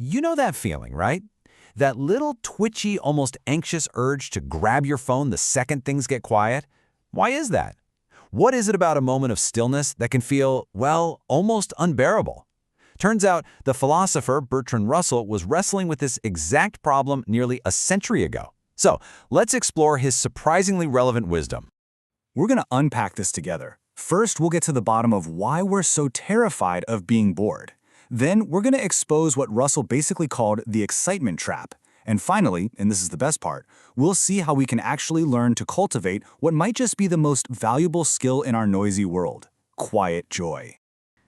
You know that feeling, right? That little twitchy, almost anxious urge to grab your phone the second things get quiet? Why is that? What is it about a moment of stillness that can feel, well, almost unbearable? Turns out the philosopher Bertrand Russell was wrestling with this exact problem nearly a century ago. So let's explore his surprisingly relevant wisdom. We're going to unpack this together. First, we'll get to the bottom of why we're so terrified of being bored. Then, we're going to expose what Russell basically called the excitement trap. And finally, and this is the best part, we'll see how we can actually learn to cultivate what might just be the most valuable skill in our noisy world: quiet joy.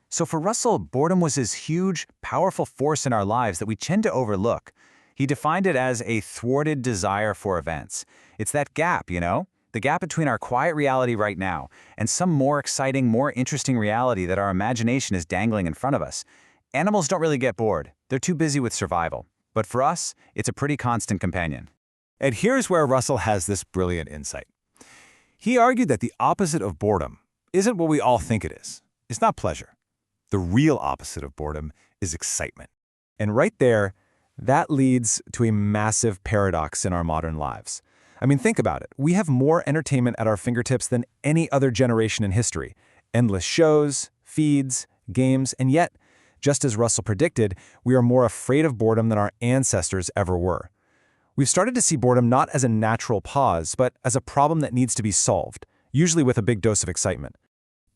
So for Russell, boredom was this huge, powerful force in our lives that we tend to overlook. He defined it as a thwarted desire for events. It's that gap, the gap between our quiet reality right now and some more exciting, more interesting reality that our imagination is dangling in front of us. Animals don't really get bored. They're too busy with survival. But for us, it's a pretty constant companion. And here's where Russell has this brilliant insight. He argued that the opposite of boredom isn't what we all think it is. It's not pleasure. The real opposite of boredom is excitement. And right there, that leads to a massive paradox in our modern lives. I mean, think about it. We have more entertainment at our fingertips than any other generation in history. Endless shows, feeds, games, and yet, just as Russell predicted, we are more afraid of boredom than our ancestors ever were. We've started to see boredom not as a natural pause, but as a problem that needs to be solved, usually with a big dose of excitement.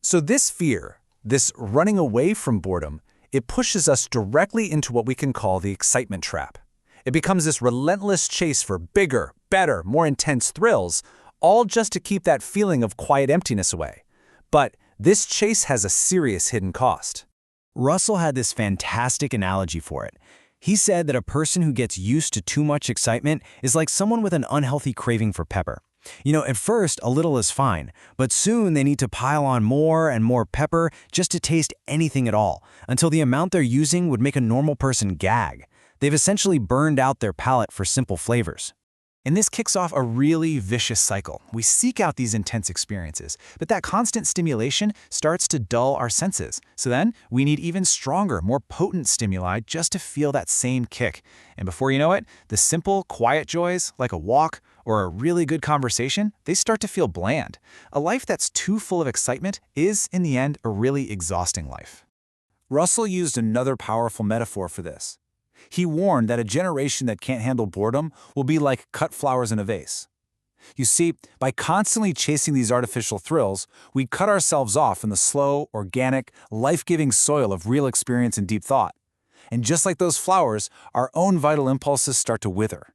So this fear, this running away from boredom, it pushes us directly into what we can call the excitement trap. It becomes this relentless chase for bigger, better, more intense thrills, all just to keep that feeling of quiet emptiness away. But this chase has a serious hidden cost. Russell had this fantastic analogy for it. He said that a person who gets used to too much excitement is like someone with an unhealthy craving for pepper. At first, a little is fine, but soon they need to pile on more and more pepper just to taste anything at all, until the amount they're using would make a normal person gag. They've essentially burned out their palate for simple flavors. And this kicks off a really vicious cycle. We seek out these intense experiences, but that constant stimulation starts to dull our senses. So then, we need even stronger, more potent stimuli just to feel that same kick. And before you know it, the simple, quiet joys, like a walk or a really good conversation, they start to feel bland. A life that's too full of excitement is, in the end, a really exhausting life. Russell used another powerful metaphor for this. He warned that a generation that can't handle boredom will be like cut flowers in a vase. You see, by constantly chasing these artificial thrills, we cut ourselves off in the slow, organic, life-giving soil of real experience and deep thought. And just like those flowers, our own vital impulses start to wither.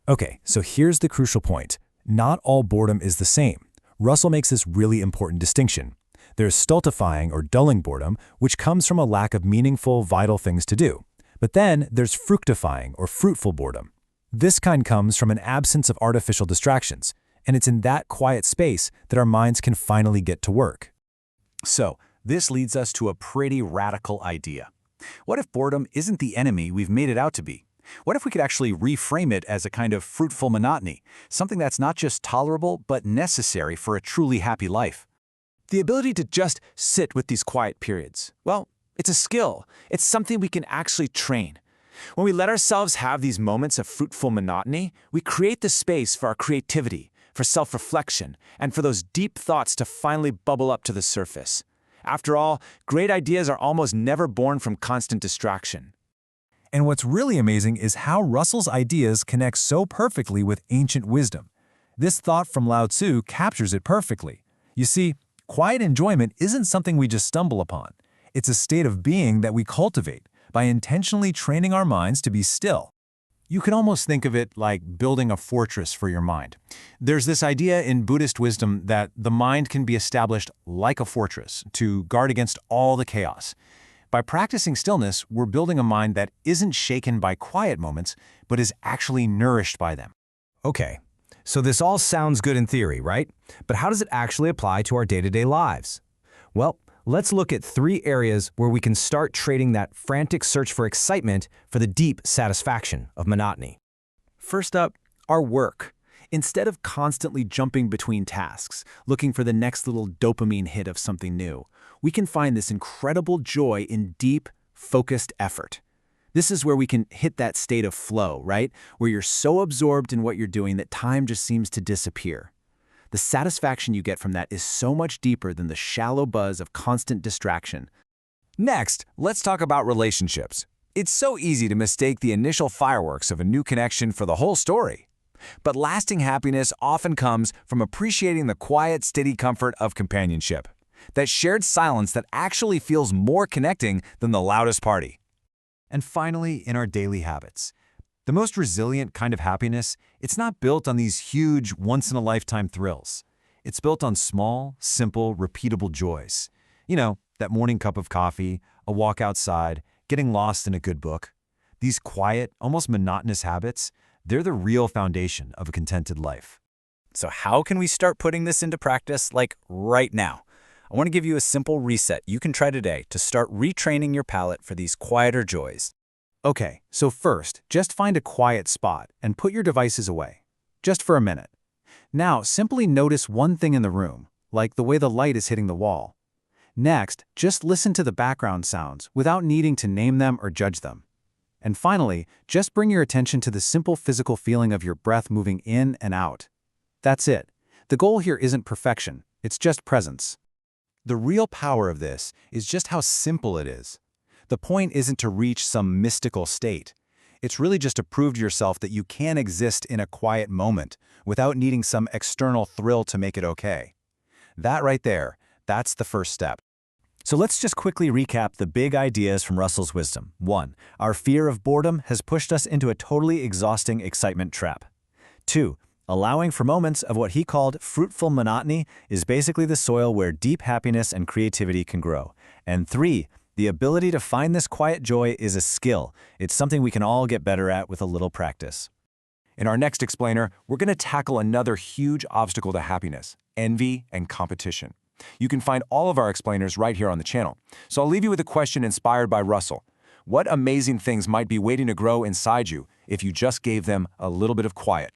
Okay, so here's the crucial point. Not all boredom is the same. Russell makes this really important distinction. There's stultifying or dulling boredom, which comes from a lack of meaningful, vital things to do. But then there's fructifying or fruitful boredom. This kind comes from an absence of artificial distractions, and it's in that quiet space that our minds can finally get to work. So, this leads us to a pretty radical idea. What if boredom isn't the enemy we've made it out to be? What if we could actually reframe it as a kind of fruitful monotony, something that's not just tolerable but necessary for a truly happy life? The ability to just sit with these quiet periods, well, it's a skill. It's something we can actually train. When we let ourselves have these moments of fruitful monotony, we create the space for our creativity, for self-reflection, and for those deep thoughts to finally bubble up to the surface. After all, great ideas are almost never born from constant distraction. And what's really amazing is how Russell's ideas connect so perfectly with ancient wisdom. This thought from Lao Tzu captures it perfectly. You see, quiet enjoyment isn't something we just stumble upon. It's a state of being that we cultivate by intentionally training our minds to be still. You can almost think of it like building a fortress for your mind. There's this idea in Buddhist wisdom that the mind can be established like a fortress to guard against all the chaos. By practicing stillness, we're building a mind that isn't shaken by quiet moments, but is actually nourished by them. Okay, so this all sounds good in theory, right? But how does it actually apply to our day-to-day lives? Well, let's look at 3 areas where we can start trading that frantic search for excitement for the deep satisfaction of monotony. First up, our work. Instead of constantly jumping between tasks, looking for the next little dopamine hit of something new, we can find this incredible joy in deep, focused effort. This is where we can hit that state of flow, right? Where you're so absorbed in what you're doing that time just seems to disappear. The satisfaction you get from that is so much deeper than the shallow buzz of constant distraction. Next, let's talk about relationships. It's so easy to mistake the initial fireworks of a new connection for the whole story. But lasting happiness often comes from appreciating the quiet, steady comfort of companionship. That shared silence that actually feels more connecting than the loudest party. And finally, in our daily habits. The most resilient kind of happiness, it's not built on these huge, once-in-a-lifetime thrills. It's built on small, simple, repeatable joys. You know, that morning cup of coffee, a walk outside, getting lost in a good book. These quiet, almost monotonous habits, they're the real foundation of a contented life. So how can we start putting this into practice, like right now? I want to give you a simple reset you can try today to start retraining your palate for these quieter joys. Okay, so first, just find a quiet spot and put your devices away, just for a minute. Now, simply notice one thing in the room, like the way the light is hitting the wall. Next, just listen to the background sounds without needing to name them or judge them. And finally, just bring your attention to the simple physical feeling of your breath moving in and out. That's it. The goal here isn't perfection, it's just presence. The real power of this is just how simple it is. The point isn't to reach some mystical state. It's really just to prove to yourself that you can exist in a quiet moment without needing some external thrill to make it okay. That right there, that's the first step. So let's just quickly recap the big ideas from Russell's wisdom. 1. Our fear of boredom has pushed us into a totally exhausting excitement trap. 2. Allowing for moments of what he called fruitful monotony is basically the soil where deep happiness and creativity can grow. And 3. The ability to find this quiet joy is a skill. It's something we can all get better at with a little practice. In our next explainer, we're going to tackle another huge obstacle to happiness: envy and competition. You can find all of our explainers right here on the channel. So I'll leave you with a question inspired by Russell. What amazing things might be waiting to grow inside you if you just gave them a little bit of quiet?